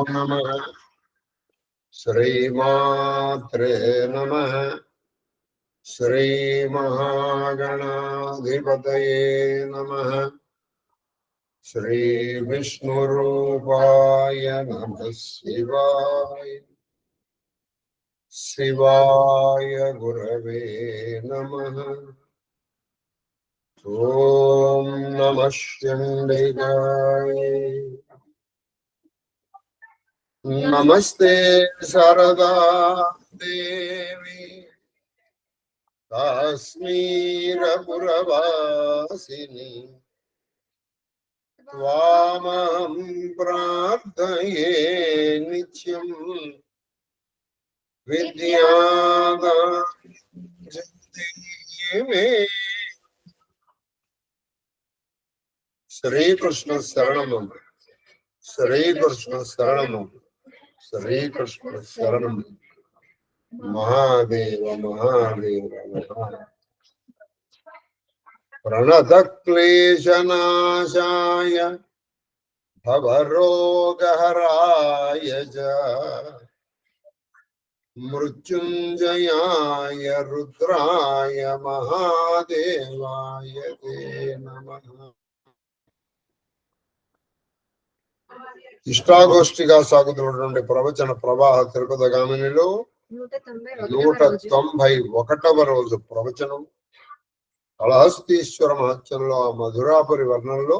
నమః. శ్రీమాత్రే నమః. శ్రీ మహాగణాధిపతయే నమః. శ్రీ విష్ణురూపాయ నమః. శివాయ శివాయ గురవే నమః. ఓం నమః శివాయ. నమస్తే శారదా దేవి కాశ్మీరపురవాసిని త్వామహం ప్రార్థయే నిత్యం విద్యాదానం మే. శ్రీకృష్ణ శరణం. శ్రీకృష్ణ శరణం. శ్రీకృష్ణ శరణం. మహాదేవ మహాదేవ మహాదేవ. ప్రణత క్లేశనాశాయ భవరోగహరాయ చ మృత్యుంజయాయ రుద్రాయ మహాదేవాయ తే నమః. ఇష్టాగోష్ఠిగా సాగుతున్నటువంటి ప్రవచన ప్రవాహ తిరుపతిగామినిలో 191వ రోజు ప్రవచనం. కళహస్తీశ్వర మహత్యంలో ఆ మధురాపురి వర్ణంలో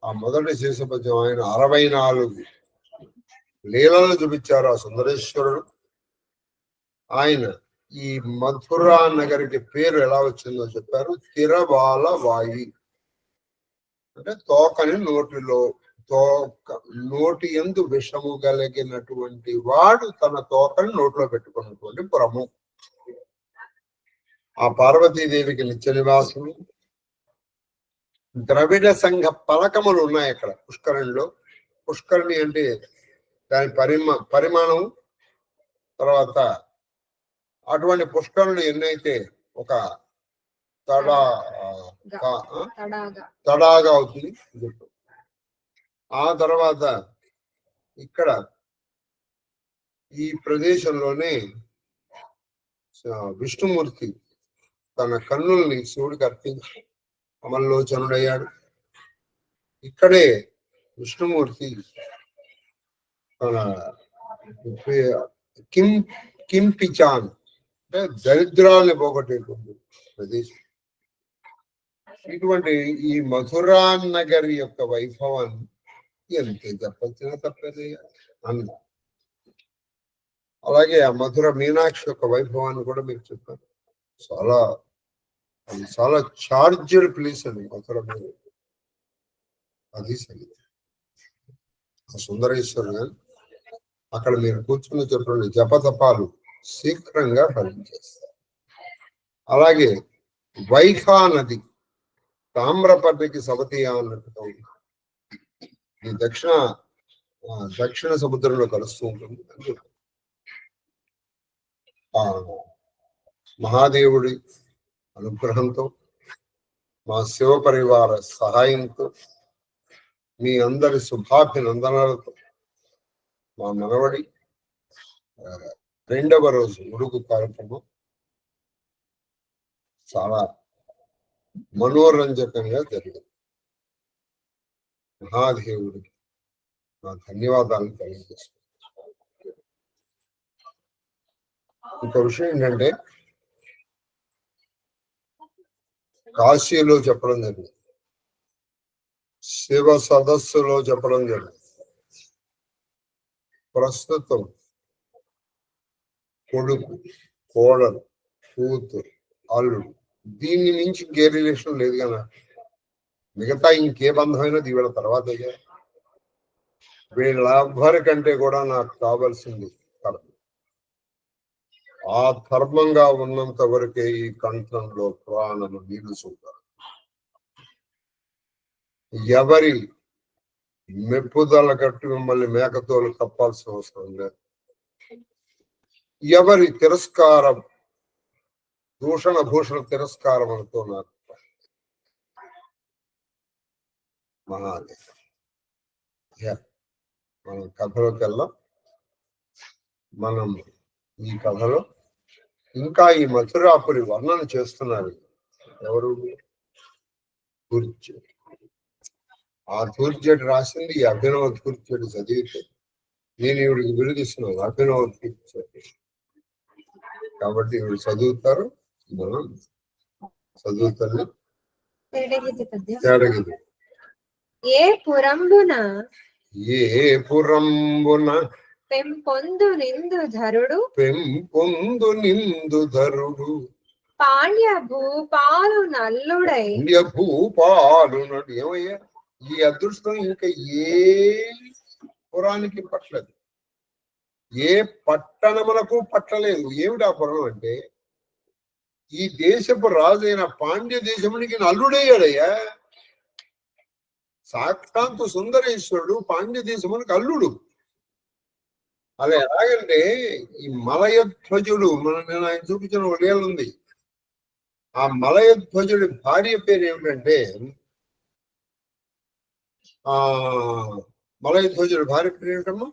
ఆ మొదటి శీర్షపద్యం ఆయన 64 లీలలు చూపించారు ఆ సుందరేశ్వరుడు. ఆయన ఈ మధురా నగరికి పేరు ఎలా వచ్చిందో చెప్పారు. తిరబాల వాయి అంటే తోకని నోటిలో, నోటి యందు విషము కలిగినటువంటి వాడు తన తోకని నోట్లో పెట్టుకున్నటువంటి పురము. ఆ పార్వతీదేవికి నిత్య నివాసము. ద్రవిడ సంఘ పలకములు ఉన్నాయి అక్కడ పుష్కరిణిలో. పుష్కరిణి అంటే దాని పరిమాణం. తర్వాత అటువంటి పుష్కరులు ఎన్నైతే ఒక తడాగా అవుతుంది. ఆ తర్వాత ఇక్కడ ఈ ప్రదేశంలోనే విష్ణుమూర్తి తన కన్నుల్ని శివుడికి అర్పించి అమల్లోచనుడయ్యాడు. ఇక్కడే విష్ణుమూర్తి తన కింపిచాన్ అంటే దరిద్రాన్ని పోగొట్టేటువంటి ప్రదేశం. ఇటువంటి ఈ మధురా నగరి యొక్క వైభవాన్ని ఎంతే చెప్పచ్చినా తప్పదే అన్న. అలాగే ఆ మధుర మీనాక్షి యొక్క వైభవాన్ని కూడా మీకు చెప్పాను. చాలా చార్జ్డ్ ప్లేస్ అండి మధుర. అది సరి ఆ సుందరేశ్వరు అక్కడ మీరు కూర్చుని చెప్పండి జపతపాలు శీఘ్రంగా ఫలించేస్తారు. అలాగే వైఖా నది తామ్రపర్ణికి సవతియా అన్నట్టుగా ఉంది. ఈ దక్షిణ సముద్రంలో కలుస్తూ ఉంటుంది. ఆ మహాదేవుడి అనుగ్రహంతో, మా శివ పరివార సహాయంతో, మీ అందరి శుభాభినందనలతో మా మనవడి 2వ రోజు ఉడుగు కార్యక్రమం చాలా మనోరంజకంగా జరిగింది. మహాదేవుడికి నా ధన్యవాదాలు తెలియజేస్తున్నాను. ఇంకో విషయం ఏంటంటే కాశీలో చెప్పడం జరిగింది, శివ సదస్సులో చెప్పడం జరిగింది. ప్రస్తుతం కొడుకు, కోడలు, కూతురు, అల్లుడు, దీన్ని మించి ఇంకే రిలేషన్ లేదు కదా. మిగతా ఇంకే బంధమైనా దీవెన తర్వాత వీళ్ళెవ్వరి కంటే కూడా నాకు కావాల్సింది ధర్మం. ఆ ధర్మంగా ఉన్నంత వరకే ఈ కంఠంలో ప్రాణము నిలుచుంటారు. ఎవరి మెప్పుదల కట్టి మిమ్మల్ని మేకతోలు కప్పాల్సిన అవసరం లేదు. ఎవరి తిరస్కారం, దూషణ భూషణ తిరస్కారం అనుకో నాకు మహాదేవ మనం కథలోకి వెళ్దాం. మనం ఈ కథలో ఇంకా ఈ మథురాపురి వర్ణన చేస్తున్నారు ఎవరు? తూర్చేడు. ఆ తూర్చేడు రాసింది ఈ అభినవ తూర్చేడు చదివితే నేను ఈవిడికి విలుదిస్తున్నాను, అభినవ తూర్చేడు. కాబట్టి ఈవిడ చదువుతారు, మనం చదువుతాను. తేడగిది. ఏ పురంబున పెంపొందు నిందు ధరుడు పాండ్య భూపాలు నల్లుడై. ఏమయ్యా, ఈ అదృష్టం ఇంకా ఏ పురానికి పట్టలేదు, ఏ పట్టణములకు పట్టలేదు. ఏమిటి ఆ పురం అంటే, ఈ దేశపు రాజైన పాండ్య దేశమునికి అల్లుడయ్యాడయ్యా. సాక్షాత్తు సుందరేశ్వరుడు పాండ్య దేశమునికి అల్లుడు. అది ఎలాగంటే, ఈ మలయధ్వజుడు నేను ఆయన చూపించిన ఒడేళ్ళు ఉంది. ఆ మలయధ్వజుడి భార్య పేరు ఏమిటంటే, మలయధ్వజుడి భార్య పేరు ఏమిటమ్మా?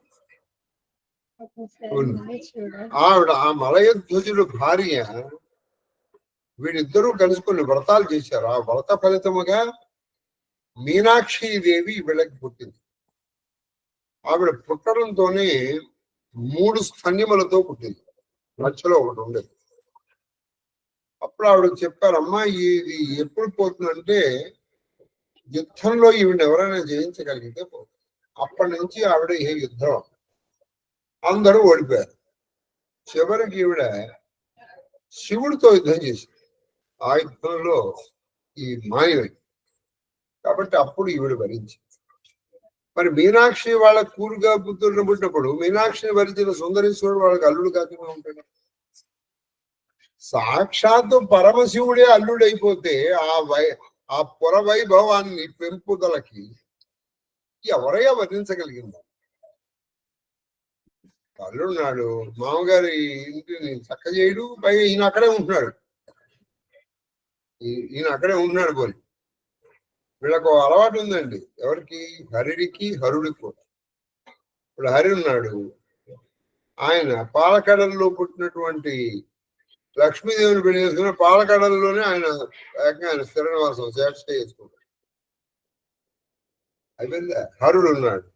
ఆవిడ ఆ మలయధ్వజుడు భార్య. వీళ్ళిద్దరూ కలుసుకొని వ్రతాలు చేశారు. ఆ వ్రత ఫలితముగా మీనాక్షీదేవి వీళ్ళకి పుట్టింది. ఆవిడ పుట్టడంతోనే 3 స్తన్యములతో పుట్టింది. మధ్యలో ఒకటి ఉండేది. అప్పుడు ఆవిడకి చెప్పారు, అమ్మా ఇది ఎప్పుడు పోతుందంటే యుద్ధంలో ఈవిడ ఎవరైనా జయించగలిగితే పోతుంది. అప్పటి నుంచి ఆవిడ ఏ యుద్ధం అందరూ ఓడిపోయారు. చివరికి ఈవిడ శివుడితో యుద్ధం చేసింది. ఆ యుద్ధంలో ఈ మాయమైంది. కాబట్టి అప్పుడు ఈవిడ భరించింది. మరి మీనాక్షి వాళ్ళ కూరుగా పుత్రుడిని పుట్టినప్పుడు మీనాక్షిని భరించిన సుందరేశ్వరుడు వాళ్ళకి అల్లుడు కాకుండా ఉంటాడు. సాక్షాత్తు పరమశివుడే అల్లుడైపోతే ఆ పుర వైభవాన్ని పెంపుదలకి ఎవరైనా వర్ణించగలిగిందా? అల్లుడున్నాడు, మామగారి ఇంటిని చక్క చేయడు, పైగా ఈయన అక్కడే ఉంటున్నాడు. పోలి వీళ్ళకు అలవాటు ఉందండి. ఎవరికి? హరుడికి హరుడికి కూడా. ఇప్పుడు హరి ఉన్నాడు, ఆయన పాలకడల్లో పుట్టినటువంటి లక్ష్మీదేవిని పెళ్లి చేసుకుని పాలకడల్లోనే ఆయన స్థిర నివాసం చేష్ట చేసుకుంటాడు. అయిపోయిందా? హరుడు ఉన్నాడు.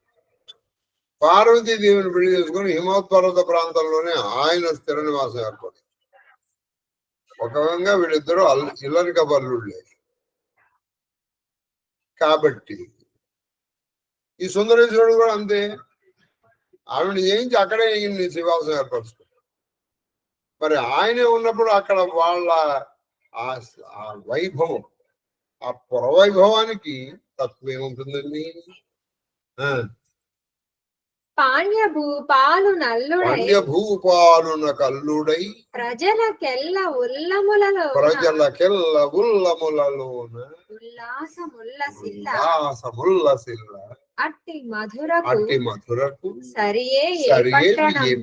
పార్వతీదేవిని పెళ్లి చేసుకుని హిమోత్పర్వత ప్రాంతంలోనే ఆయన స్థిర నివాసం ఏర్పడింది. ఒక విధంగా వీళ్ళిద్దరూ ఇల్లరిక బల్లుళ్ళే. కాబట్టి ఈ సుందరేశ్వరుడు కూడా అంతే. ఆవిడని జయించి అక్కడే ఈయన్ని శివాసం ఏర్పరుచుకుంటాడు. మరి ఆయనే ఉన్నప్పుడు అక్కడ వాళ్ళ ఆ వైభవం, ఆ పురవైభవానికి తక్కువ ఏముంటుందండి? పాండ్య భూపాలు కల్లుడై ప్రజలకెల్ల ఉల్లములలోన ఉల్లాసముల్లసిల్ల అట్టి మధురకు సరియే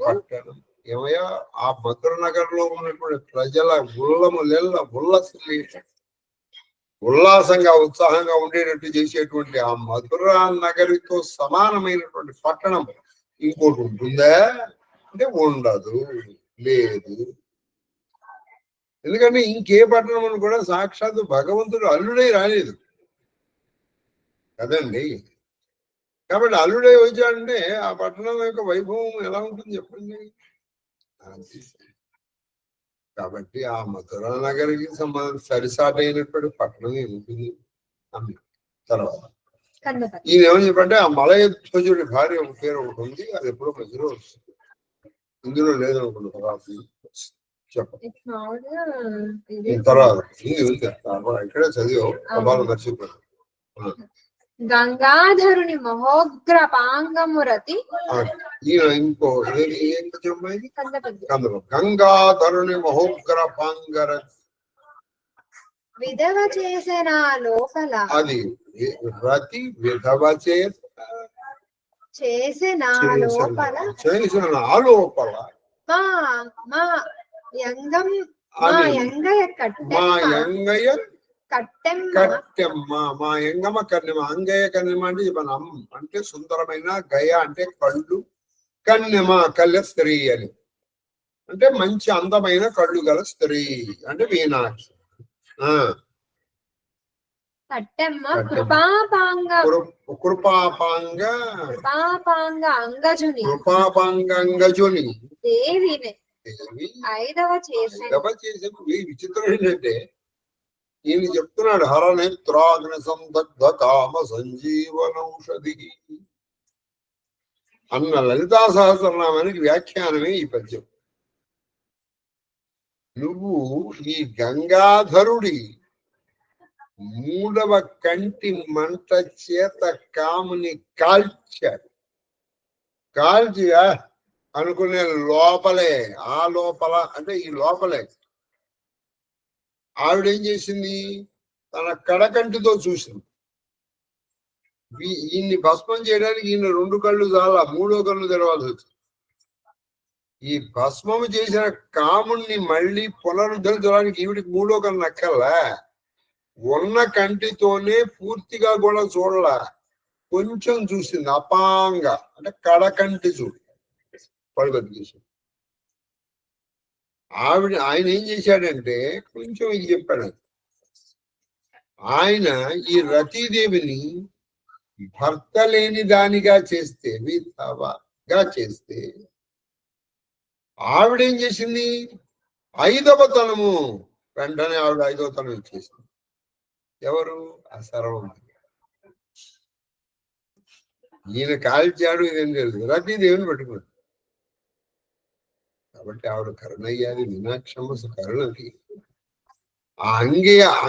పట్టణం. ఏమయ్యా, ఆ మధుర నగరంలో ఉన్నటువంటి ప్రజల ఉల్లాసంగా ఉత్సాహంగా ఉండేటట్టు చేసేటువంటి ఆ మధుర నగరితో సమానమైనటువంటి పట్టణం ఇంకోటి ఉంటుందా అంటే ఉండదు, లేదు. ఎందుకంటే ఇంకే పట్టణం అని కూడా సాక్షాత్తు భగవంతుడు అల్లుడై రాలేదు కదండి. కాబట్టి అల్లుడై వచ్చాడంటే ఆ పట్టణం యొక్క వైభవం ఎలా ఉంటుంది చెప్పండి. కాబట్టి ఆ మధురా నగరికి సరిసాటైనటువంటి పట్టణం ఏముంటుంది అన్న తర్వాత ఈయన ఏమని చెప్పంటే, ఆ మలయధ్వజుడి భార్య ఒక పేరు ఒకటి ఉంది, అది ఎప్పుడో మధ్యలో వస్తుంది. ఇందులో లేదనుకుంటున్నా చెప్పండి. తర్వాత ఇక్కడే చదివావు, ప్రభావం మర్చిపోయాను. గంగాధరుని మహోగ్ర పాంగమురతి. ఇంకో గంగాధరుని మహోగ్ర పాంగరతి విధవ చేసిన లోపల. అది రతి విధవ చేసిన లోపల మా యంగయ్య కట్టెమ్మ మా ఎంగమ్మ కన్నెమ్మ. అంగయ్య కన్నెమ్మ అంటే మన అమ్మ అంటే సుందరమైన, గయ అంటే కళ్ళు, కన్నెమ్మ కళ్ళ స్త్రీ అని అంటే మంచి అందమైన కళ్ళు గల స్త్రీ అంటే మీనాక్షి. కృపాపాంగంగజుని దేవిని ఐదవ చేసే విచిత్రం ఏంటంటే ఈయన చెప్తున్నాడు హరనేత్రాగ్ని సందగ్ధ కామ సంజీవనౌషధి అన్న లలితా సహస్రనామానికి వ్యాఖ్యానమే ఈ పద్యం. నువ్వు ఈ గంగాధరుడి మూడవ కంటి మంట చేత కాముని కాల్చాడు. కాల్చిగా అనుకునే లోపలే, ఆ లోపల అంటే ఈ లోపలే ఆవిడేం చేసింది, తన కడకంటితో చూసింది. ఈయన్ని భస్మం చేయడానికి ఈయన 2 కళ్ళు చాలా, 3వ కళ్ళు తెరవాల్సి వచ్చింది. ఈ భస్మము చేసిన కాముణ్ణి మళ్ళీ పునరుద్ధరించడానికి ఈవిడికి 3వ కళ్ళు నక్కల్లా, ఉన్న కంటితోనే పూర్తిగా కూడా చూడలా, కొంచెం చూసింది. అపాంగ అంటే కడకంటి చూడు పడుగొద్దు చూసి. ఆయన ఏం చేశాడంటే కొంచెం ఇది చెప్పాడు. ఆయన ఈ రతీదేవిని భర్త లేని దానిగా చేస్తే, విధవగా చేస్తే, ఆవిడేం చేసింది 5వ తనము. వెంటనే ఆవిడ 5వ తనం ఇచ్చేసింది. ఎవరు? ఆ సర్వం. ఈయన కాల్చాడు, ఇదేం తెలుసు, రతీదేవిని పెట్టుకున్నాడు. కాబట్టి ఆవిడ కరుణయ్యాది, మీనాక్షమ్మ కరుణకి. ఆ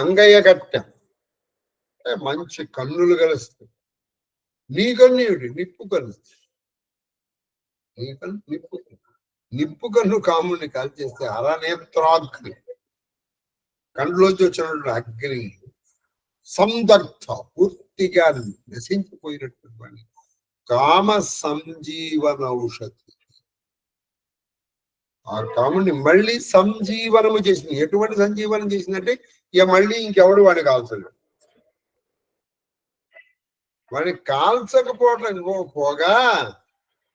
అంగయ్య కట్టెం మంచి కన్నులు కలుస్తాయి. నీ కన్ను ఏమిటి? నిప్పు కన్ను. నీ కన్ను నిప్పు కన్ను కాముడిని కాల్చేస్తే హరనేత్రాగ్ని, కండ్లోంచి వచ్చినటువంటి అగ్ని సందగ్ధ పూర్తిగా నశించిపోయినటువంటి కామ సంజీవన ఔషధి. ఆ కాముడిని మళ్ళీ సంజీవనము చేసింది. ఎటువంటి సంజీవనం చేసిందంటే ఇక మళ్ళీ ఇంకెవడు వాడిని కాల్చలేడు. వాడిని కాల్చకపోవటం పోగా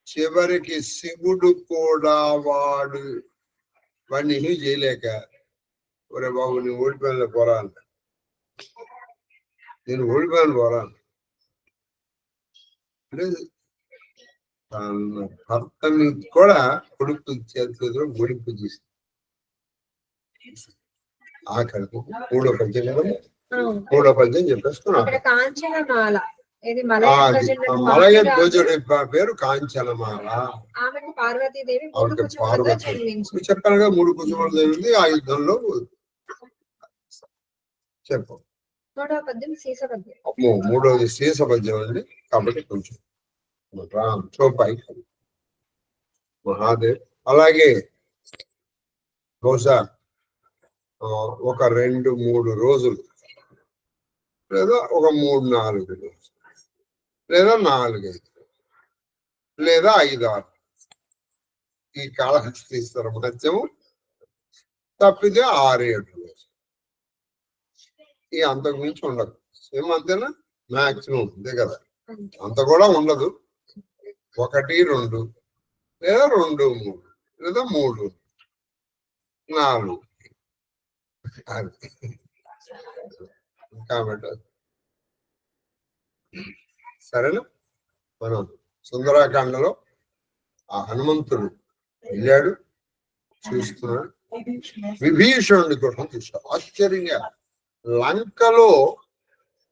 చివరికి శివుడు కూడా వాడిని ఏమీ చేయలేక, ఒరే బాబు నేను ఓడిపోయిన పోరా అన్న, నేను ఓడిపోయాను పోరా అంటే భర్తని కూడా కొడుకు చేతిలో ఒడిపు చేసి ఆఖరికి 3వ పద్యం కదా, 3వ పద్యం చెప్పేస్తున్నాడు. మలయ ధ్వజుడి పేరు కాంచనమాల. పార్వతీదేవి చెప్పాను కదా 3 కుసుమల దేవి ఆ యుద్ధంలో. చెప్పు. 3వ పద్యం శీస పద్యం. అమ్మో 3వది శీస పద్యం అండి. కాబట్టి కొంచెం చోపాయి మహాదేవ్. అలాగే బహుశా ఒక 2-3 రోజులు, లేదా ఒక 3-4 రోజులు, లేదా 4-5, లేదా 5-6 ఈ కాళహస్తీశ్వర మహత్యము తప్పితే 6-7 రోజులు. ఈ అంతకు మించి ఉండదు. ఏమంతేనా? మ్యాక్సిమం అంతే కదా, అంత కూడా ఉండదు. 1-2 లేదా 2-3 లేదా 3-4 కాబట్టి సరేనా. మనం సుందరాకాండలో ఆ హనుమంతుడు వెళ్ళాడు, చూస్తున్నాడు. విభీషణుడి కోసం చూశాడు. ఆశ్చర్యంగా లంకలో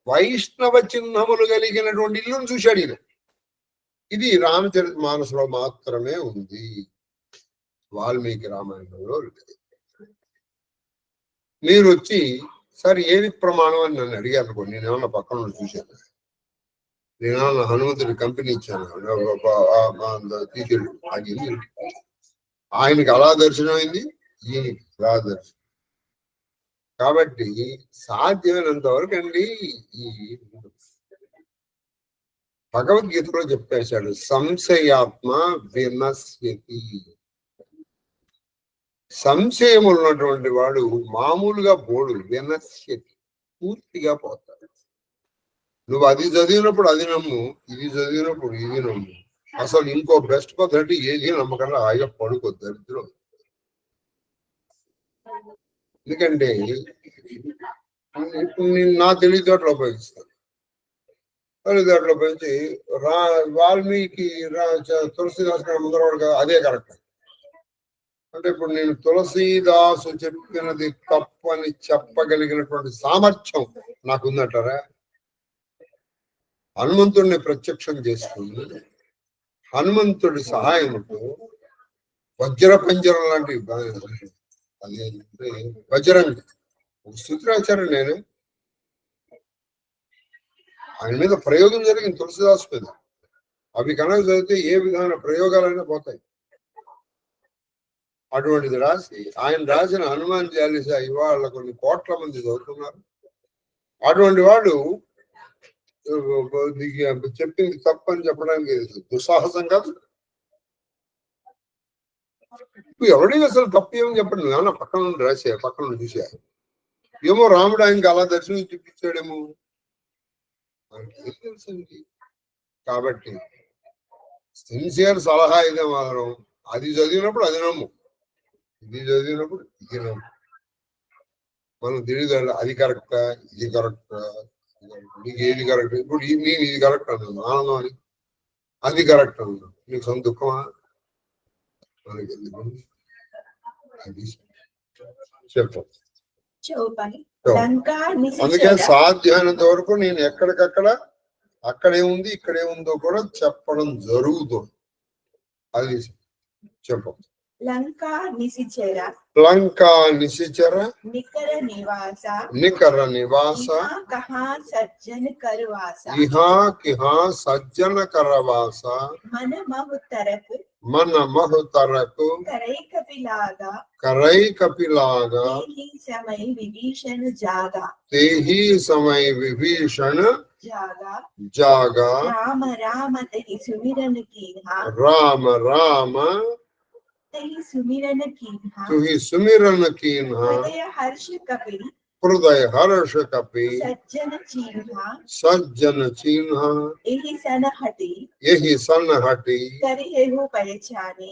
వైష్ణవ చిహ్నములు కలిగినటువంటి ఇల్లును చూశాడు ఈయన. ఇది రామచరిత మానసులో మాత్రమే ఉంది, వాల్మీకి రామాయణంలో లేదు. మీరు వచ్చి సార్ ఏది ప్రమాణం అని నన్ను అడిగారు అనుకోండి, నేనేమన్నా పక్కన చూశాను, నేనేమన్నా హనుమంతుడి కంపెనీ ఇచ్చాను తీసుకెళ్ళి, ఆయనకి అలా దర్శనమైంది, ఈయనకి అలా దర్శనం. కాబట్టి సాధ్యమైనంత వరకు అండి ఈ భగవద్గీతలో చెప్పేశాడు, సంశయాత్మ వినశ్యతి. సంశయం ఉన్నటువంటి వాడు మామూలుగా బోడు, వినశ్యతి పూర్తిగా పోతాడు. నువ్వు అది చదివినప్పుడు అది నమ్ము, ఇది చదివినప్పుడు ఇది నమ్ము. అసలు ఇంకో బెస్ట్ పద్ధతి ఏది నమ్మకంగా హాయిగా పడుకో దరిద్రం. ఎందుకంటే ఇప్పుడు నేను నా తెలివితేటలు ఉపయోగిస్తాను. తెలివితేటలు ఉపయోగించి వాల్మీకి తులసిదాస్ ముందరవాడు కదా, అదే కరెక్ట్. అంటే ఇప్పుడు నేను తులసీదాసు చెప్పినది తప్పు అని చెప్పగలిగినటువంటి సామర్థ్యం నాకుందంటారా? హనుమంతుడిని ప్రత్యక్షం చేసుకుంది. హనుమంతుడి సహాయంతో వజ్ర పంజరం లాంటి అదేంటే వజ్రంగి స్థుతి రాశారు. నేను ఆయన మీద ప్రయోగం జరిగింది, తులసిదాసు మీద. అవి కనుక చదివితే ఏ విధమైన ప్రయోగాలైనా పోతాయి. అటువంటిది రాసి ఆయన రాసిన హనుమాన్ చాలీసా ఇవాళ కొన్ని కోట్ల మంది చదువుతున్నారు. అటువంటి వాడు చెప్పింది తప్పని చెప్పడానికి దుస్సాహసం కాదు. ఎవరికి అసలు తప్పు ఏమని చెప్పండి. ఏమన్నా పక్కన నుండి రాసే, పక్కన నుండి చూసా. ఏమో రాముడు ఆయనకి అలా దర్శనం చూపించాడేమో తెలుసండి. కాబట్టి సిన్సియర్ సలహా ఇదే మాత్రం, అది చదివినప్పుడు అది నమ్ము, ఇది చదివినప్పుడు ఇది నమ్ము. మనం తెలియదు అది కరెక్టా ఇది కరెక్టా, నీకు ఏది కరెక్ట్. ఇప్పుడు నేను ఇది కరెక్ట్ అన్నాను ఆనందం అని, అది కరెక్ట్ అన్నాను. నీకు సొంత దుఃఖమా? మనకి ఎందుకు? అది చెప్పు. అందుకే సాధ్యమైనంత వరకు నేను ఎక్కడికక్కడ అక్కడే ఉంది ఇక్కడే ఉందో కూడా చెప్పడం జరుగుతుంది. అది చెప్పు. లంకా నిశిచర నికర నివాస సజ్జన కరవాస ఇహా కిహా సజ్జన కరవాస మన మహుతరకు కరై కపిలాగా తేహి సమయ విభీషణ జాగా రామ రామ తహి సుమిరన్ कीन्हा రామ రామ तही सुमिरन कीन्हा तुहि सुमिरन कीन्हा हृदय हर्ष कपि सज्जन चिन्हा यही सन हटी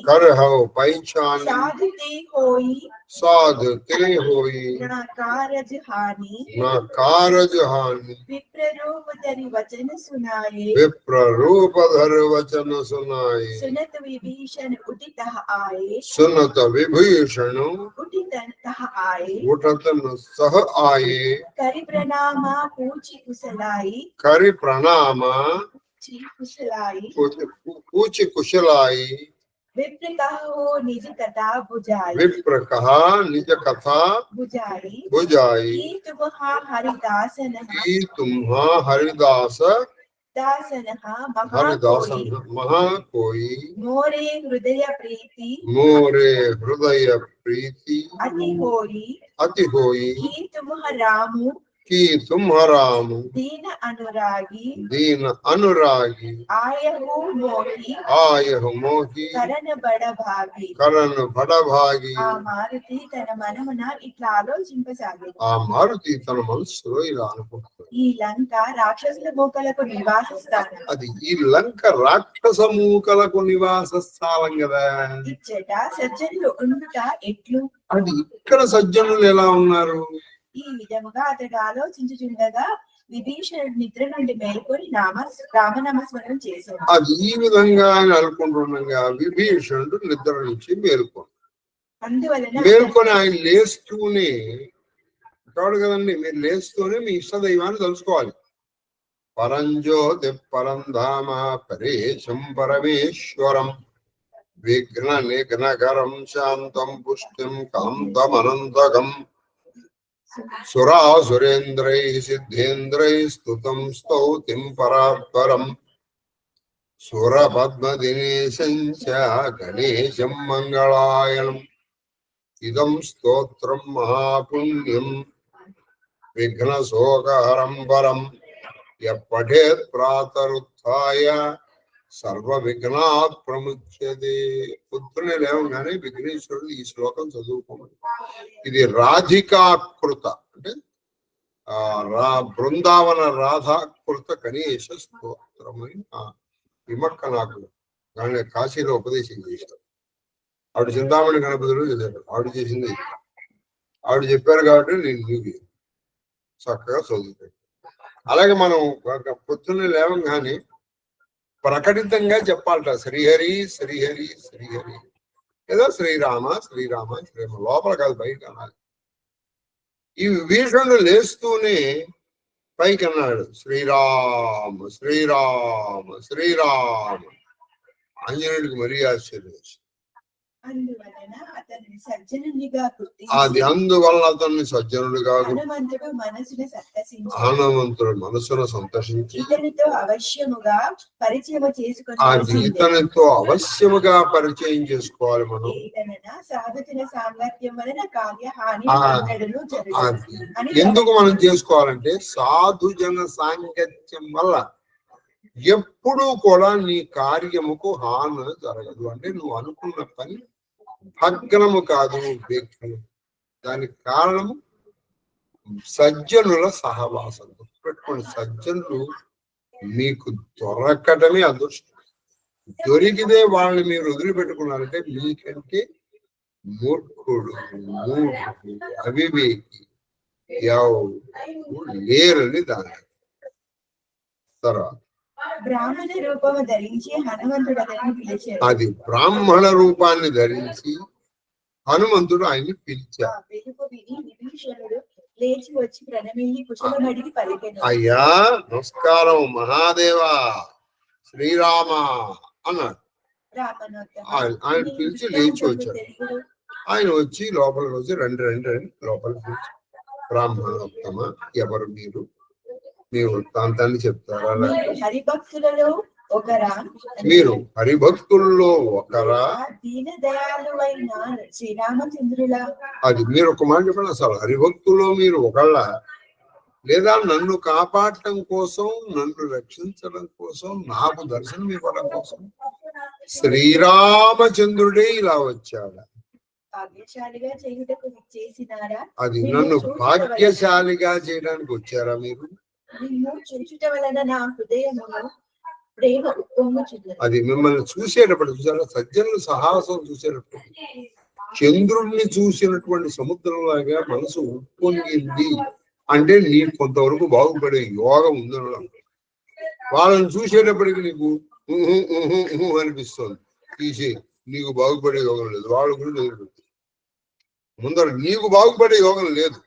करहु पहचानी साधते होई न कारज हानि विप्र रूप धर वचन सुनाए सुनत विभीषण उठतन सह आए करि प्रणामा पूछि कुशलाई विप्र कहो निज कथा बुझाई बुझाई की तुम्हा हरिदास महा कोई मोरे हृदय प्रीति अति होई की तुम राम दीन अनुरागी आयहु मोही करण बड़ भागी ఆ మారుతి తన మనసులో ఇలా అనుకుంటుంది. ఈ లంక రాక్షసుల మూకలకు నివాస స్థానం. అది ఈ లంక రాక్షస మూకలకు నివాస స్థానం కదా. ఇచ్చట సజ్జనులు ఉండుట ఎట్లు? అది ఇక్కడ సజ్జనులు ఎలా ఉన్నారు? ఈ విధముగా అతడు ఆలోచించుచుండగా విభీషణుడు నిద్ర నుండి మేల్కొని రామనామస్మరణం చేశాడు. అది ఈ విధంగా ఆయన అనుకుంటుండగా విభీషణుడు నిద్ర నుంచి మేల్కొని ఆయన లేస్తూనే కాడు కదండి, మీరు లేస్తూనే మీ ఇష్టదైవాన్ని తెలుసుకోవాలి. పరంజ్యోతి పరంధామ పరేశం పరమేశ్వరం విఘ్న నిఘ్నకరం శాంతం పుష్టిం కాంతమనంతకం సురాసురేంద్రై సిద్ధేంద్రై స్తుతం స్తౌతిం పరాత్పరం సురపద్మదినేశం చ గణేశం మంగళాయనం ఇదం స్తోత్రం మహాపుణ్యం విఘ్నశోకహరం వరం యపఠేత్ ప్రాతరుత్థాయ సర్వ విఘ్నాత్ ప్రముచ్యతే. పొద్దునే లేవగానే విఘ్నేశ్వరుడు ఈ శ్లోకం చదువుకోమని. ఇది రాధికాకృత అంటే బృందావన రాధాకృత గణేశ స్తోత్రమని విమక్క నాకు కాశీలో ఉపదేశం చేశారు. ఆవిడ చింతామణి గణపతులు చేశారు. ఆవిడ చేసింది ఆవిడ చెప్పారు కాబట్టి నేను నీకు చక్కగా చదువుతాను. అలాగే మనం పొద్దున్నే లేవంగానే ప్రకటితంగా చెప్పాలట శ్రీహరి శ్రీహరి శ్రీహరి, ఏదో శ్రీరామ శ్రీరామ శ్రీరామ, లోపల కాదు బయట అనాలి. ఈ విభీషణుడు లేస్తూనే పైకి అన్నాడు శ్రీరామ శ్రీరామ శ్రీరామ. ఆంజనేయుడికి మరీ ఆశ్చర్యం వేసింది. అందువలన అతన్ని సజ్జనునిగా అందువలన అతన్ని సజ్జనుడిగా హనుమంతుడు మనసును సంతోషించి ఇతనితో అవశ్యముగా పరిచయం ఇతనితో అవశ్యముగా పరిచయం చేసుకోవాలి. మనం సాధుజన సాంగత్యం వలన కార్యహాని ఎందుకు మనం చేసుకోవాలంటే సాధుజన సాంగత్యం వల్ల ఎప్పుడూ కూడా నీ కార్యముకు హాని జరగదు. అంటే నువ్వు అనుకున్న పని భగ్నము కాదు, వ్యక్తులు. దానికి కారణము సజ్జనుల సహవాసం. పెట్టుకోండి, సజ్జనులు మీకు దొరకటమే అదృష్టం. దొరికితే వాళ్ళని మీరు వదిలిపెట్టుకున్నారంటే మీకంటే మూర్ఖుడు మూర్ఖుడు అవివేకి ఎవరు లేరని దాని తర్వాత బ్రాహ్మణ రూపము ధరించి హనుమంతుడు అతన్ని పిలిచాడు. అది బ్రాహ్మణ రూపాన్ని ధరించి హనుమంతుడు ఆయన్ని పిలిచాడు. పిలుపు విని విభీషణుడు లేచి వచ్చి ప్రణమిల్లి కుశలమడిగి పలికెను. అయ్యా నమస్కారం మహాదేవా శ్రీరామ అన్నాడు. ఆయన పిలిచి లేచి వచ్చాడు. ఆయన వచ్చి లోపలికి వచ్చి రండి రండి రండి లోపలికి పిలిచి బ్రాహ్మణోత్తమ ఎవరు మీరు, మీ వృత్తాంతాన్ని చెప్తారా? హరిభక్తులలో ఒకరా? మీరు హరిభక్తుల్లో ఒకరా? దీన దయాళువైన శ్రీరామచంద్రుల. అది మీరు ఒక మాట చెప్పండి. అసలు హరిభక్తుల్లో మీరు ఒకళ్ళ, లేదా నన్ను కాపాడటం కోసం, నన్ను రక్షించడం కోసం, నాకు దర్శనం ఇవ్వడం కోసం శ్రీరామచంద్రుడే ఇలా వచ్చాడా? భాగ్యశాలిగా చేయుటకు చేసినారా? అది నన్ను భాగ్యశాలిగా చేయడానికి వచ్చారా మీరు? చూచుట వలన నా హృదయములో ప్రేమ ఉప్పొంగుచున్నది. అది మిమ్మల్ని చూసేటప్పుడు చూసారా, సజ్జనుల సాహసం చూసేటప్పుడు చంద్రుడిని చూసినటువంటి సముద్రంలాగా మనసు ఉప్పొంగింది అంటే నీకు కొంతవరకు బాగుపడే యోగం ఉందనడం. వాళ్ళని చూసేటప్పటికి నీకు అనిపిస్తుంది, తీసి నీకు బాగుపడే యోగం లేదు. వాళ్ళ గురించి ముందర నీకు బాగుపడే యోగం లేదు.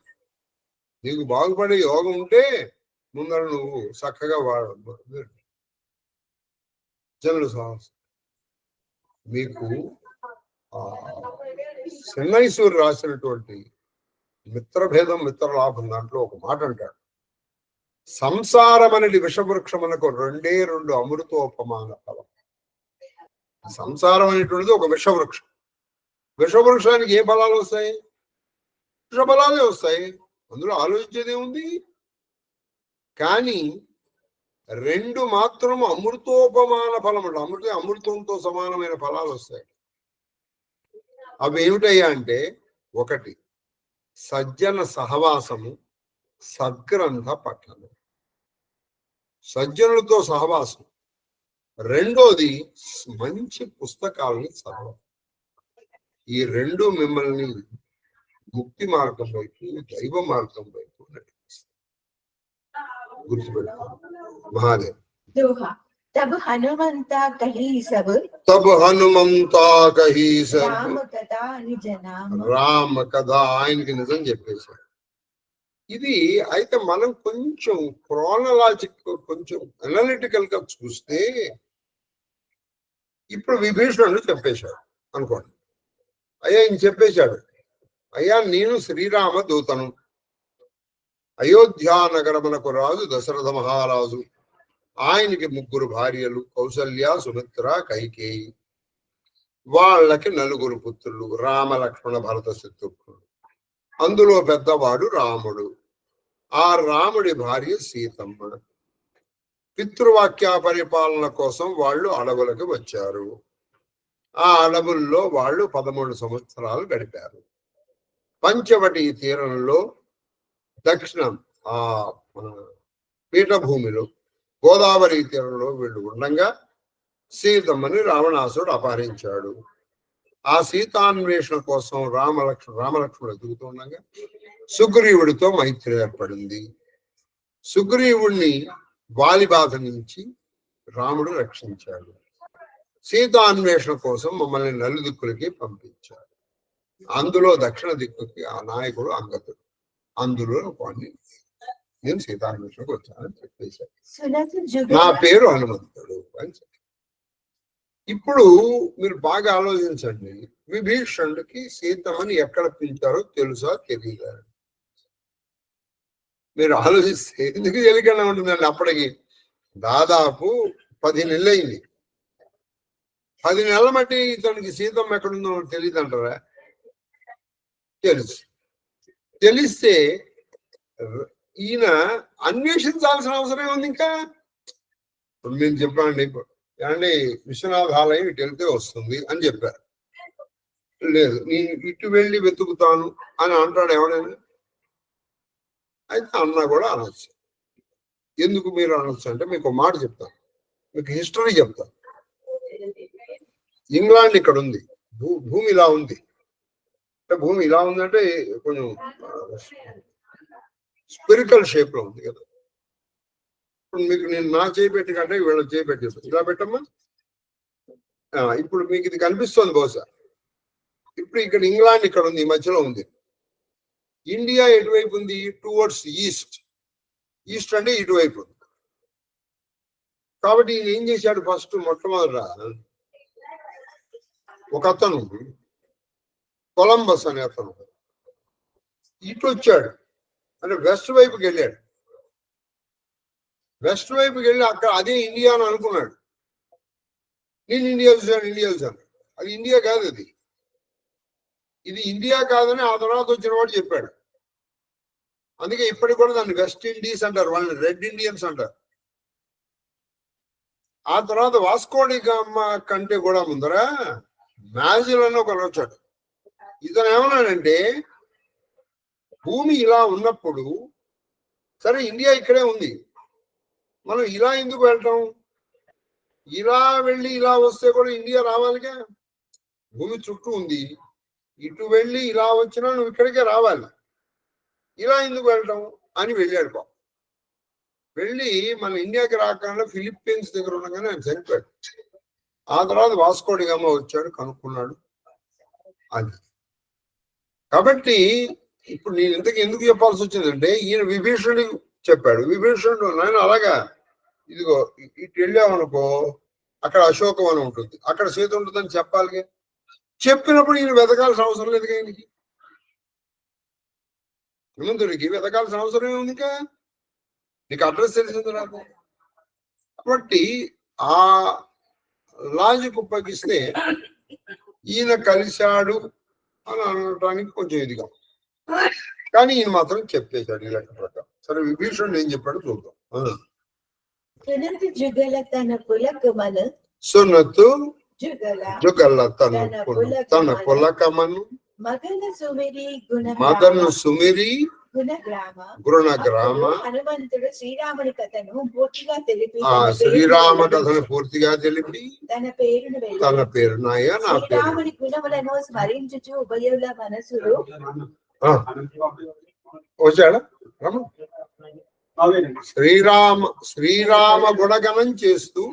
నీకు బాగుపడే యోగం ఉంటే ముందర నువ్వు చక్కగా జనుల సాహసం. మీకు చెన్నైశ్వరి రాసినటువంటి మిత్రభేదం మిత్రలాభం దాంట్లో ఒక మాట అంటాడు, సంసారం అనేది విషవృక్షమునకు రెండే రెండు అమృతోపమాన ఫలం. సంసారం అనేటువంటిది ఒక విషవృక్షం. విషవృక్షానికి ఏ ఫలాలు వస్తాయి? విషఫలాలే వస్తాయి. అందులో ఆలోచించేది ఏముంది? కానీ రెండు మాత్రం అమృతోపమాన ఫలం అంటే అమృతంతో సమానమైన ఫలాలు వస్తాయి. అవి ఏమిటయ్యా అంటే, ఒకటి సజ్జన సహవాసము, సద్గ్రంథ పఠనం. సజ్జనులతో సహవాసం. రెండోది మంచి పుస్తకాలని చదవడం. ఈ రెండు మిమ్మల్ని ముక్తి మార్గం వైపు, దైవ మార్గం వైపు నడిపిస్తాయి. గుర్తుపెట్టుకో మహాదేవ్. तब हनुमंता कही सब రామ కథ ఆయనకి నిజం చెప్పేశాడు. ఇది అయితే మనం కొంచెం క్రోనలాజిక్, కొంచెం అనలిటికల్ గా చూస్తే ఇప్పుడు విభీషణుడు చెప్పేశాడు అనుకోండి. అయ్యా ఈయన చెప్పేశాడు, అయ్యా నేను శ్రీరామ దూతను, అయోధ్యా నగరమునకు రాజు దశరథ మహారాజు, ఆయనకి 3 భార్యలు, కౌసల్య, సుమిత్ర, కైకేయి. వాళ్ళకి 4 పుత్రులు, రామ లక్ష్మణ భరత శత్రుఘ్నుడు. అందులో పెద్దవాడు రాముడు. ఆ రాముడి భార్య సీతమ్మ. పితృవాక్య పరిపాలన కోసం వాళ్ళు అడవులకు వచ్చారు. ఆ అడవుల్లో వాళ్ళు 13 సంవత్సరాలు గడిపారు. పంచవటి తీరంలో దక్షిణం ఆ పీఠభూమిలో గోదావరి తీరంలో వీళ్ళు ఉండగా సీతమ్మని రావణాసురుడు అపహరించాడు. ఆ సీతాన్వేషణ కోసం రామలక్ష్మణుడు ఎదుగుతుండగా సుగ్రీవుడితో మైత్రి ఏర్పడింది. సుగ్రీవుణ్ణి వాలి బాధ నుంచి రాముడు రక్షించాడు. సీతాన్వేషణ కోసం మమ్మల్ని నలుదిక్కులకి పంపించాడు. అందులో దక్షిణ దిక్కుకి ఆ నాయకుడు అంగదుడు. అందులో కొన్ని నేను సీతాన్వేషణకు వచ్చానని చెప్పేశాడు. నా పేరు హనుమంతుడు అని చెప్పి. ఇప్పుడు మీరు బాగా ఆలోచించండి, విభీషణుడికి సీతమ్మని ఎక్కడ పిలిచారో తెలుసా తెలియదా? మీరు ఆలోచిస్తే ఎందుకు తెలియకుండా ఉంటుందండి. అప్పటికి దాదాపు 10 నెలలు అయింది. 10 నెలల మట్టి ఇతనికి సీతమ్మ ఎక్కడుందో తెలియదు అంటారా? తెలుసు. తెలిస్తే ఈయన అన్వేషించాల్సిన అవసరం ఉంది. ఇంకా ఇప్పుడు నేను చెప్పండి, ఏమండి విశ్వనాథ ఆలయం ఇటు వెళ్తే వస్తుంది అని చెప్పారు. లేదు, నేను ఇటు వెళ్ళి వెతుకుతాను అని అంటాడు ఎవడైనా? అయితే అన్నా కూడా అనొచ్చు. ఎందుకు మీరు అనొచ్చు అంటే మీకు మాట చెప్తాను, మీకు హిస్టరీ చెప్తాను. ఇంగ్లాండ్ ఇక్కడ ఉంది, భూమి ఇలా ఉంది. అంటే భూమి ఇలా ఉందంటే కొంచెం స్పిరికల్ షేప్ లో ఉంది కదా. ఇప్పుడు మీకు నేను నా చేయి పెట్టి కంటే వీళ్ళ చేయి పెట్టి ఇలా పెట్టమ్మా. ఇప్పుడు మీకు ఇది కనిపిస్తుంది బహుశా. ఇప్పుడు ఇక్కడ ఇంగ్లాండ్ ఇక్కడ ఉంది, ఈ మధ్యలో ఉంది. ఇండియా ఎటువైపు ఉంది? Towards east. ఈస్ట్ అంటే ఇటువైపు ఉంది. కాబట్టి ఈయన ఏం చేశాడు? ఫస్ట్ మొట్టమొదట ఒక అతను కొలంబస్ అనే అతను ఇటు వచ్చాడు, అంటే వెస్ట్ వైపుకి వెళ్ళాడు. వెస్ట్ వైపుకి వెళ్ళి అక్కడ అదే ఇండియా అని అనుకున్నాడు. నేను ఇండియా చూశాను. అది ఇండియా కాదు, ఇది ఇండియా కాదని ఆ తర్వాత వచ్చిన వాడు చెప్పాడు. అందుకే ఇప్పటికి కూడా దాన్ని వెస్ట్ ఇండీస్ అంటారు, వాళ్ళని రెడ్ ఇండియన్స్ అంటారు. ఆ తర్వాత వాస్కోడి గామ కంటే కూడా ముందర మ్యాజిల్ ఒకరు వచ్చాడు. ఇతను ఏమన్నాడంటే, భూమి ఇలా ఉన్నప్పుడు సరే ఇండియా ఇక్కడే ఉంది, మనం ఇలా ఎందుకు వెళ్తాం? ఇలా వెళ్ళి ఇలా వస్తే కూడా ఇండియా రావాలిగా. భూమి చుట్టూ ఉంది, ఇటు వెళ్ళి ఇలా వచ్చినా నువ్వు ఇక్కడికే రావాలి, ఇలా ఎందుకు వెళ్ళటం అని వెళ్ళాడు బాబు. వెళ్ళి మన ఇండియాకి రాకుండా ఫిలిప్పీన్స్ దగ్గర ఉండగానే ఆయన చనిపోయాడు. ఆ తర్వాత వాస్కోడి గామ వచ్చాడు, కనుక్కున్నాడు అది. కాబట్టి ఇప్పుడు నేను ఇంతకు ఎందుకు చెప్పాల్సి వచ్చిందంటే, ఈయన విభీషణుడు చెప్పాడు. విభీషణుడు నాయన అలాగా, ఇదిగో ఇటు వెళ్ళామనుకో అక్కడ అశోకవనం ఉంటుంది, అక్కడ సీత ఉంటుందని చెప్పాలిగా. చెప్పినప్పుడు ఈయన వెతకాల్సిన అవసరం లేదు. ఈయనకి హనుమంతుడికి వెతకాల్సిన అవసరం ఏముంది? ఇంకా నీకు అడ్రస్ తెలిసింది నాకు. కాబట్టి ఆ లాజిక్ ఉపయోగిస్తే ఈయన కలిశాడు అని అనడానికి కొంచెం ఇదిగా, కానీ ఈయన మాత్రం చెప్పేశాడు ఈ లెక్క ప్రకారం. సరే, విభీషణుడు ఏం చెప్పాడు చూద్దాం. సునతు జుగల తన పులకమను మదను సుమిరి గుణగ్రామ. హనుమంతుడు శ్రీరాముని కథను పూర్తిగా తెలిపి శ్రీరామ కథను పూర్తిగా తెలిపి తన పేరు నాయ నా పేరు శ్రీరాముని గుణములను స్మరించుచు ఉభయుల మనసులు వచ్చాడా శ్రీరామ గుణగణం చేస్తూ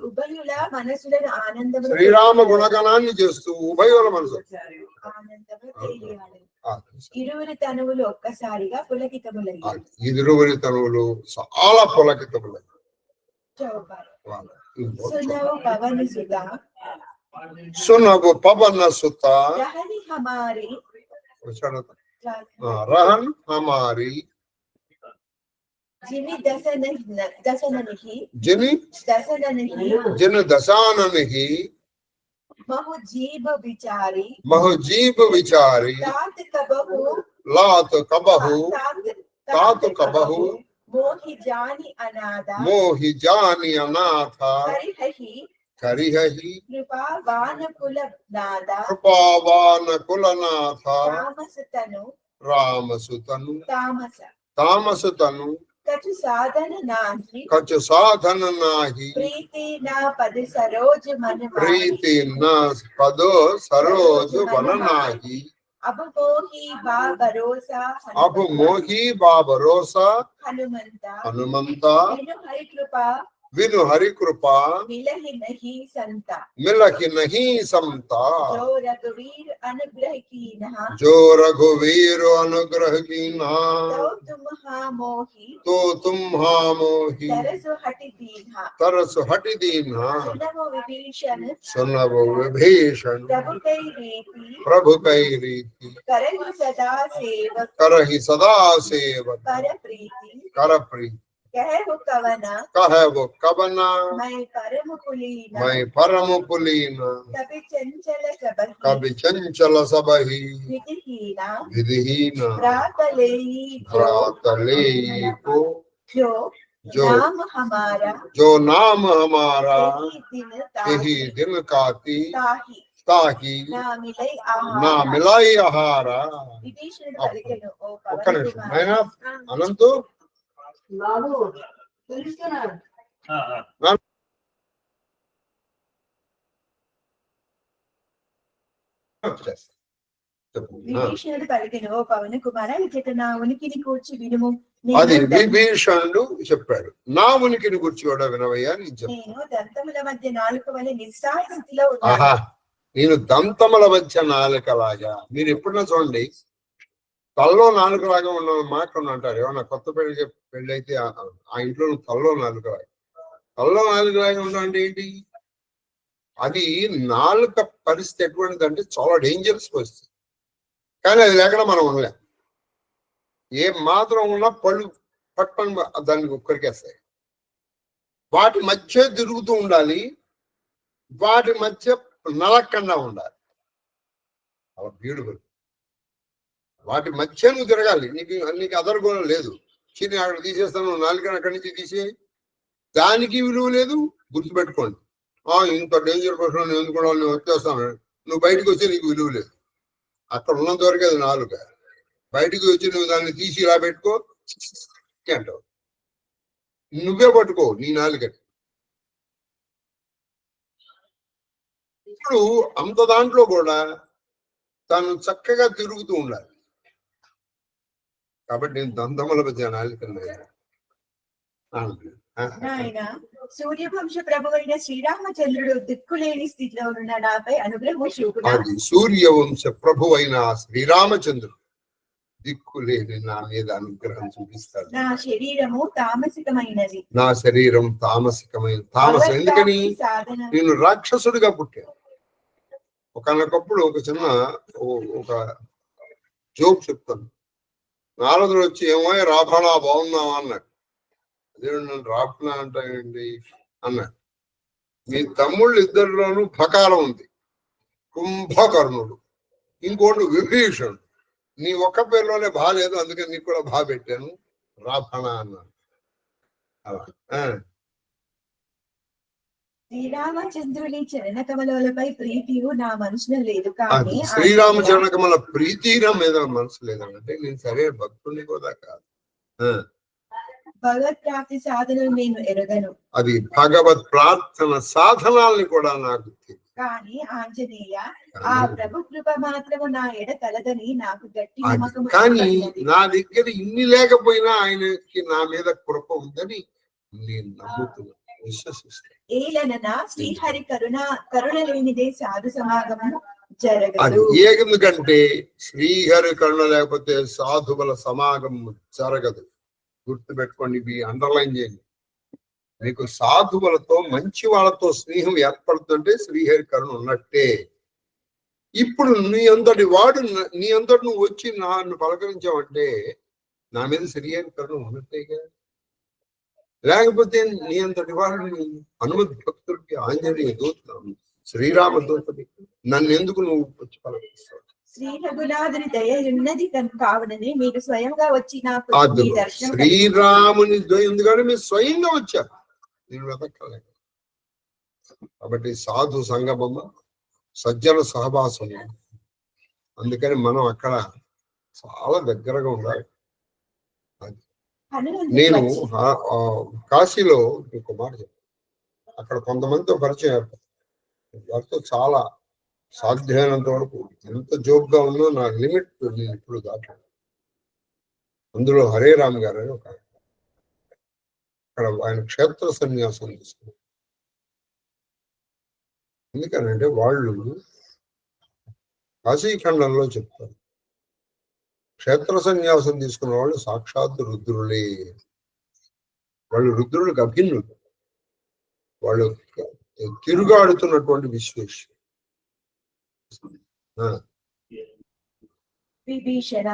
ఉభయుల మనసులను ఆనందం శ్రీరామ గుణగణాన్ని చేస్తూ ఉభయుల మనసు ఇరువురి తనువులు ఒక్కసారిగా పులకితములయ్యాయి. ఇరువురి తనువులు చాలా పులకితములయ్యాయి. సునగు పవన సుత రహన్ హమారి जिनि दशननिहि महुजीब विचारी लात कबहु मोहि जानी अनाथा करिहहि कृपावान कुलनाथा రామసుతను తామస తామసుతను కచు సాధన నాహి కచు సాధన నాహి ప్రీతి నా పద సరోజ మన ప్రీతి నా పదో సరోజు వన నాహి అబు మోహి బా భరోసా అబు మోహి బా భరోసా హనుమంత హనుమంత విను హరి కృప విను హరి కృప మిలహి నహి సంత మిలహి నహి సంత जो रघुवीर अनुग्रह कीन्हा जो रघुवीर अनुग्रह कीन्हा तो तुम हा मोहि तो तुम हा मोहि तरसु हटि दीन्हा तरस हटि दीन्हा सुनमो विभीषण सुनबो विभीषण प्रभु कई रीति प्रभु कई रीति करहि सदा सेवक करहि सदा सेवक कर प्रीति कर प्रीति कहु कवना कहे वो कबना मैं परम कुलीना मैं परम पुलीना कभी चंचल सबहि कभी चंचल सबहि विधिहीना विधिहीना रात लेई भ्रात ले को जो जो नाम हमारा जो नाम हमारा यही यही दिन ताहि दिन काती ताहि ताकि నా మిలై నా ఆహార మిలాయి ఆహార విభీషణుడు పలికెను ఓ ఒక్క పవన నిమిషం కుమార ఆయన అనంతు చెప్పు. విభీషణుడు పలికెను ఓ పవన కుమార ఇచ్చట నా ఉనికిని కూర్చి వినుము అది నేను దంత- విభీషణుడు చెప్పాడు నా ఉనికిని గురించి కూడా వినవయ్యా అని చెప్పాడు. నేను దంతముల మధ్య నాలుక వలె నిస్సహాయ స్థితిలో ఉన్నాను ఆహా నేను దంతముల మధ్య నాలుకలాగా మీరు ఎప్పుడన్నా చూడండి తల్లో నాలుకలాగా ఉన్న మాట అంటారు ఏమన్నా కొత్త పెళ్లి అయితే ఆ ఇంట్లో తల్లో నాలుకలాగా తల్లో నాలుకలాగా ఉండడం అంటే ఏంటి అది నాలుక పరిస్థితి ఎటువంటిది అంటే చాలా డేంజరస్ పరిస్థితి కానీ అది లేకుండా మనం ఉండలేం ఏ మాత్రం ఉన్నా పళ్ళు పట్టుకొని దానికి ఒక్కరికేస్తాయి వాటి మధ్య తిరుగుతూ ఉండాలి వాటి మధ్య నలక్కండా ఉండాలి అలా బ్యూటిఫుల్ వాటి మధ్య నువ్వు తిరగాలి నీకు అదరగోళం లేదు చిన్న అక్కడ తీసేస్తాను నాలుకని అక్కడి నుంచి తీసే దానికి విలువ లేదు గుర్తుపెట్టుకోండి ఇంత డేంజర్ పర్సన్ నేను ఎందుకు నేను వచ్చేస్తాను నువ్వు బయటకు వచ్చి నీకు విలువ లేదు అక్కడ ఉన్నంత వరకు అది నాలుక బయటకు వచ్చి నువ్వు దాన్ని తీసి ఇలా పెట్టుకో అంటావు నువ్వే పట్టుకో నీ నాలుకని ఇప్పుడు అంత దాంట్లో కూడా తను చక్కగా తిరుగుతూ ఉండాలి కాబట్టి నేను దంతముల మధ్య నాలుకన్నాను నాయన సూర్యవంశ ప్రభు అయిన శ్రీరామచంద్రుడు దిక్కులేని స్థితిలో ఉన్న నాపై అనుగ్రహము చూపున అది సూర్యవంశ ప్రభు అయిన శ్రీరామచంద్రుడు దిక్కులేని నా మీద అనుగ్రహం చూపిస్తాడు నా శరీరము తామసికమైనది నా శరీరం తామసికమైన తామసం ఎందుకని సాధన నేను రాక్షసుడిగా పుట్టాను ఒకనొకప్పుడు ఒక చిన్న ఒక జోక్ చెప్తాను నారదుడు వచ్చి ఏమో రాభణ బాగున్నావా అన్నాడు దేవుడు నన్ను రాభణ అంటాయండి అన్నాడు మీ తమ్ముళ్ళు ఇద్దరిలోనూ భకారం ఉంది కుంభకర్ణుడు ఇంకోటి విభీషణుడు నీ ఒక్క పేరులోనే బాగాలేదు అందుకని నీకు కూడా బాగా పెట్టాను రాభణ అన్నాడు అలా శ్రీరామచంద్రుని చరణ కమలపై ప్రీతియు నా మనసులో లేదు కానీ శ్రీరామచరణ కమల ప్రీతి నా మీద మనసు లేదంటే నేను సరే భక్తుని కూడా కాదు భగవత్ ప్రాప్తి సాధనలు నేను ఎరగను అది భగవత్ ప్రార్థన సాధనాల్ని కూడా నాకు కానీ ఆంజనేయ ఆ ప్రభు కృప మాత్రము నా ఎడ కలదని నాకు గట్టి నమ్మకం కానీ నా దగ్గర ఇన్ని లేకపోయినా ఆయనకి నా మీద కృప ఉందని నేను నమ్ముతున్నాను విశ్వసిస్తాను ఏలన శ్రీహరి కరుణ లేనిదే సాధు సమాగమం అది జరగదు ఎందుకంటే శ్రీహరి కరుణ లేకపోతే సాధువుల సమాగం జరగదు గుర్తుపెట్టుకోండి ఇవి అండర్లైన్ చేయండి మీకు సాధువులతో మంచి వాళ్ళతో స్నేహం ఏర్పడుతుంటే శ్రీహరి కరుణ ఉన్నట్టే ఇప్పుడు నీ అంతటి నువ్వు వచ్చి నన్ను పలకరించావంటే నా మీద శ్రీహరి కరుణ ఉన్నట్టేగా లేకపోతే నీ అంతటి వాడిని హనుమత్ భక్తుడికి ఆంజనేయ దూత శ్రీరామ దూతని నన్ను ఎందుకు నువ్వు వచ్చి పలకరిస్తావు శ్రీ రఘునాథుని దయ ఉన్నది కావునని మీరు స్వయంగా వచ్చి నాకు ఈ దర్శనం శ్రీరాముని దయ ఉంది కానీ మీరు స్వయంగా వచ్చారు నేను వెతక్కలేదు కాబట్టి సాధు సంగమము సజ్జన సహవాసము అందుకని మనం అక్కడ చాలా దగ్గరగా ఉండాలి. హనుమంతుడు నేను వచ్చి కాశీలో ఇంకో మాట చెప్పాను. అక్కడ కొంతమందితో పరిచయం ఏర్పడింది. వారితో చాలా సాధ్యమైనంత వరకు ఎంత జోక్గా ఉందో నా లిమిట్ నేను ఇప్పుడు దాటాను. అందులో హరే రామ్ గారు అని ఒక అక్కడ ఆయన క్షేత్ర సన్యాసం తీసుకున్నారు. ఎందుకనంటే వాళ్ళు కాశీఖండంలో చెప్తారు, క్షేత్ర సన్యాసం తీసుకున్న వాళ్ళు సాక్షాత్ రుద్రులే. వాళ్ళు రుద్రులకు అభిన్నులు. వాళ్ళు తిరుగాడుతున్నటువంటి విశ్వేశ్వరు. విభీషణ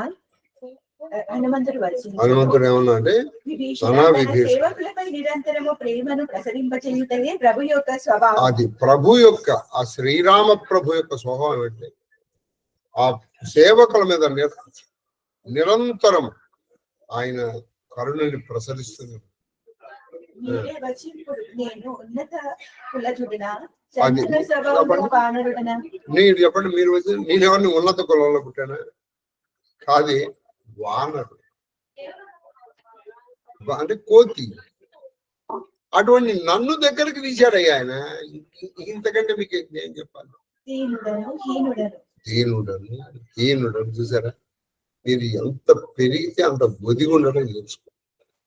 హనుమంతుడు వచ్చి హనుమంతుడు ఏమన్నా అంటే సేవకులపై నిరంతరము ప్రేమను ప్రసరింపచేయుటయే ప్రభు యొక్క స్వభావం. అది ప్రభు యొక్క ఆ శ్రీరామ ప్రభు యొక్క స్వభావం అంటే ఆ సేవకుల మీద నిరంతరం ఆయన కరుణని ప్రసరిస్తున్నారు. మీరే వచ్చి ఇప్పుడు నేను ఉన్నత కులజుడినా చంచల స్వభావముగల వానరుడనా? మీరు చెప్పండి, మీరు వచ్చి నేనేమన్నా ఉన్నత కులంలో పుట్టానా? కాదే, వానరు అంటే కోతి. అటువంటి నన్ను దగ్గరికి తీశాడయ్యా ఆయన. ఇంతకంటే మీకు ఏం చెప్పాలి? హీనుడను చూసారా? మీరు ఎంత పెరిగితే అంత ఒదిగి ఉండడం తెలుసుకో.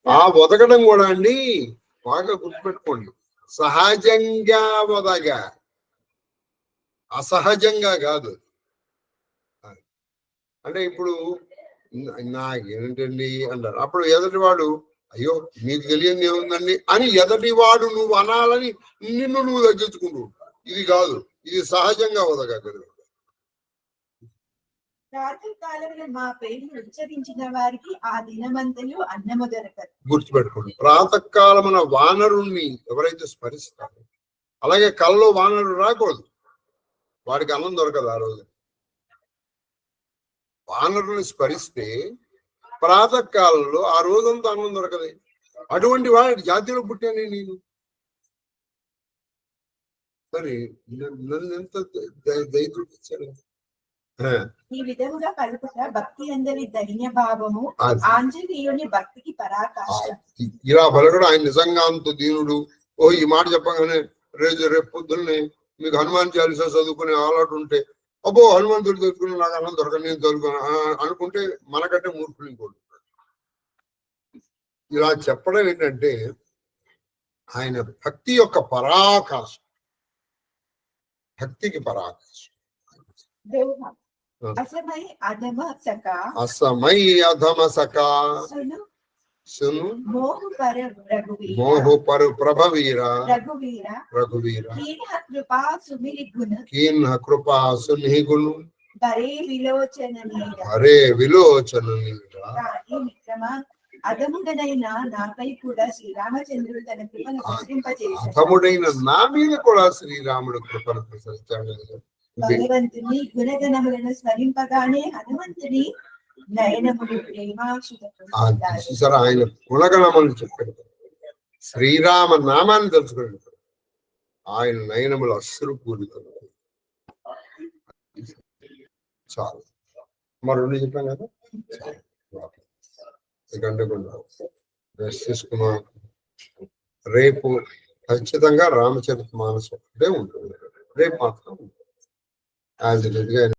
ఆ ఒదగడం కూడా అండి బాగా గుర్తుపెట్టుకోండి, సహజంగా ఒదగా, అసహజంగా కాదు. అంటే ఇప్పుడు నాకేంటండి అన్నారు. అప్పుడు ఎదుటివాడు అయ్యో మీకు తెలియని ఏముందండి అని ఎదుటివాడు నువ్వు అనాలని నిన్ను నువ్వు తగ్గించుకుంటూ. ఇది కాదు, ఇది సహజంగా ఒదగదు. ప్రాతకాలంలో మా పేర్లు ఉచ్చరించిన వారికి ఆ దినమంతయు అన్నము దొరకదు. గుర్తుపెట్టుకోండి, ప్రాతకాలమున వానరుణ్ణి ఎవరైతే స్మరిస్తారో, అలాగే కల్లో వానరుడు రాకూడదు, వాడికి అన్నం దొరకదు ఆ రోజు. వానరుని స్మరిస్తే ప్రాతకాలంలో ఆ రోజంతా అన్నం దొరకదు. అటువంటి వాడి జాతిలో పుట్టానే నేను. సరే, నన్ను ఎంత దయచేశాడు. ఈ విధముగా పలుకుట భక్తి అందరి ధైర్య భావము, ఆంజనేయుని భక్తికి పరాకాష్ఠ. ఇలా పలకడం ఆయన నిజంగా అంత దీనుడు. ఓ ఈ మాట చెప్పగానే రేపు పొద్దున్నే మీకు హనుమాన్ చాలీసా చదువుకునే అలవాటు ఉంటే, అబ్బో హనుమంతుడు చదువుకుని నాకు అన్నం దొరకని నేను చదువుకున్నా అనుకుంటే మనకంటే మూర్ఖులు ఇంకోటి. ఇలా చెప్పడం ఏంటంటే ఆయన భక్తి యొక్క పరాకాశం, భక్తికి పరాకాశం. అసమై అధమ సఖా సును మోహు పరు ప్రభవీర రఘువీర కీన్ కృపా సునిగుణు హరే విలోచన అధముడనైన నాపై కూడా శ్రీరామచంద్రుడు తన కృపను ప్రసరింపజేశాడు. అధముడైన నా మీద కూడా శ్రీరాముడు కృపను ప్రసరించాడు. భగవంతుని గుణగణములను స్మరింపగానే హనుమంతుని నయనములు చూసారా? ఆయన గుణగణములు చెప్పాడు, శ్రీరామ నామాన్ని తెలుసుకోండి. ఆయన నయనములు అస్సలు పూరితం. చాలు, మరి రెండు చెప్పాం కదా. ఎందుకంటే రెస్ట్ తీసుకున్నాం. రేపు ఖచ్చితంగా రామచరిత మానసం అంటే ఉంటుంది. రేపు మాత్రం యాజ్ ఇట్ ఈస్ గా